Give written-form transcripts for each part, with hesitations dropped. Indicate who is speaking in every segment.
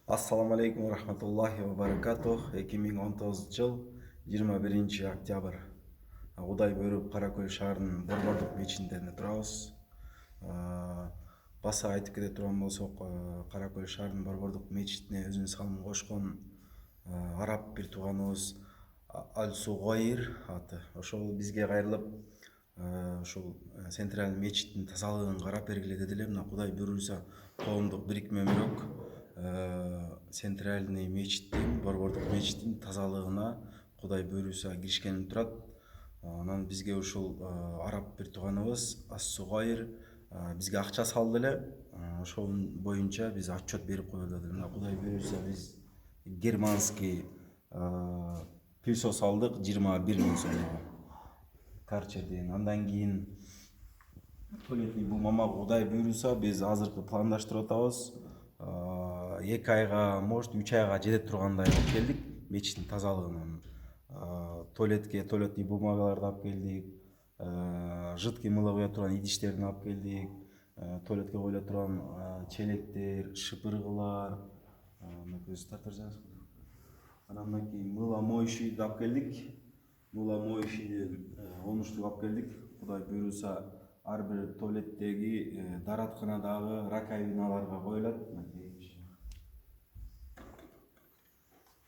Speaker 1: Ассаламу алейкум ва рахматуллахи ва баракатух. 2019 жыл 21 октябрь. Кудай бөлүп Каракөл шаарынын Борбордук мечитинде турабыз. Баса айтып кете турган болсок, Каракөл шаарынын Борбордук мечитине өзүнүн салымын кошкон араб бир тууганыбыз Аль-Сугайр аты. Ошол бизге кайрылып, ушул центральный мечиттин тазалыгын карап бергиле деди эле. Мына Кудай буйруса коомдук бирикме бирок центральный мечиттин, Борбордук мечиттин тазалыгына Кудай буйруса киришкени турат. Анан бизге ушул араб бир тууганыбыз Ас-Сугайр бизге акча салды эле. Ошол боюнча биз отчет берип коелу деди. Мына Кудай буйруса биз германский пыльсос алдык 21 000 сомго. Карчерден. Андан кийин туалетный бумага Кудай буйруса биз азыркы пландаштырып атабыз. 2 айга, может 3 айга жетип тургандай алып келдик мечиттин тазалыгынан. Туалетке туалетный бумагаларды алып келдик, жидкий мылы куя турган идиштерин алып келдик, туалетке коюла турган челектер, шыпыргылар, көз тартырсаңыз. Андан кийин мыло моющийди алып келдик. Мыло моющийди 10 штук алып келдик. Кудай буйруса ар бир туалеттеги даратканадагы раковиналарга коюлат.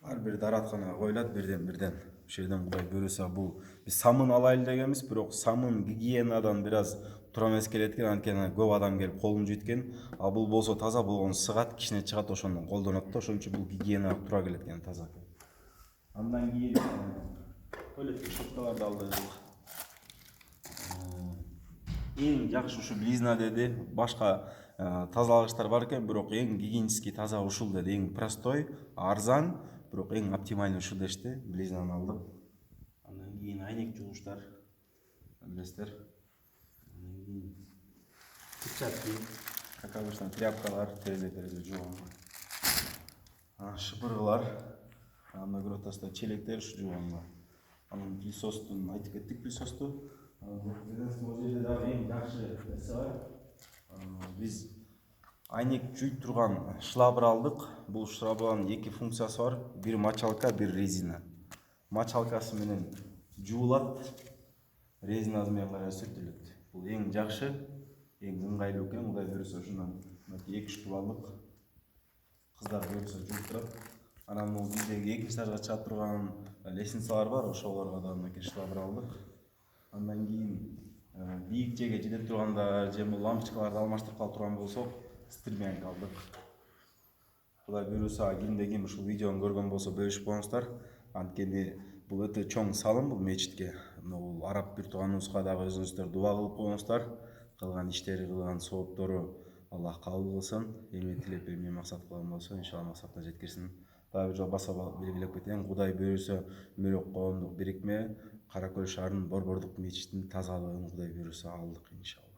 Speaker 1: Ар бир даратканага коюлат бирден. Ошол жерден Кудай буйруса бул биз самын алайлы дегенбиз, бирок самын гигиенадан бир аз туура эмес келет экен, анткени көп адам келип колун жуйт экен. А бул болсо таза болгон сыгат, кичине чыгат, ошондон колдонот да, ошон үчүн бул гигиенага туура келет экен, таза. Андан кийин туалеттик щеткаларды алдык. Эң жакшы ушу Близна деди. Башка тазалагычтар бар экен, бирок эң гигиенический таза ушул деди. Эң простой, арзан, бирок эң оптимальный ушул дешти. Близнаны алдык. Андан кийин айнек жугуштар, билесиздер. Андан кийин перчатки, как обычно, тряпкалар, терезе жууганга. Шыпыргылар, нагротаста челектер ушу жууганга. Анан пыльсостун айтып кеттик, пыльсосту. Бул жерде дагы эң жакшы нерсе бар. Биз айнек жуйт турган шлабр алдык. Бул шлабрдын 2 функциясы бар. Бир мочалка, бир резина. Мочалкасы менен жуулат, резинасы менен кайра сүртүлөт. Бул эң жакшы, эң ыңгайлуу экен. Кудай буйруса ушундан 2 штук алдык. Кыздар буйруса жууп турат. Анан бул биздеги 2 этажга чыга турган лестницалар бар, ошолорго да мынакей шлабр алдык. Андан кийин бийик жерге жетип турганда же бул лампочкаларды алмаштырып кала турган болсок, стремянка алдык. Кудай буйруса кимде ким ушул видеону көргөн болсо бөлүшүп коюңуздар. Анткени бул өтө чоң салым бул мечитке. Бул араб бир тууганыбызга дагы өзүңүздөр дуа кылып коюңуздар. Кылган иштери, кылган сооптору Аллах кабыл кылсын. Эми тилеп эми максат кылган болсо, иншалла максатына жеткирсин. Дагы бир жолу баса белгилеп кетейин. Кудай буйруса мөрөк коомдук бирикме Каракөл шаарынын Борбордук мечитинин тазалыгын Кудай буйруса алдык, иншалла.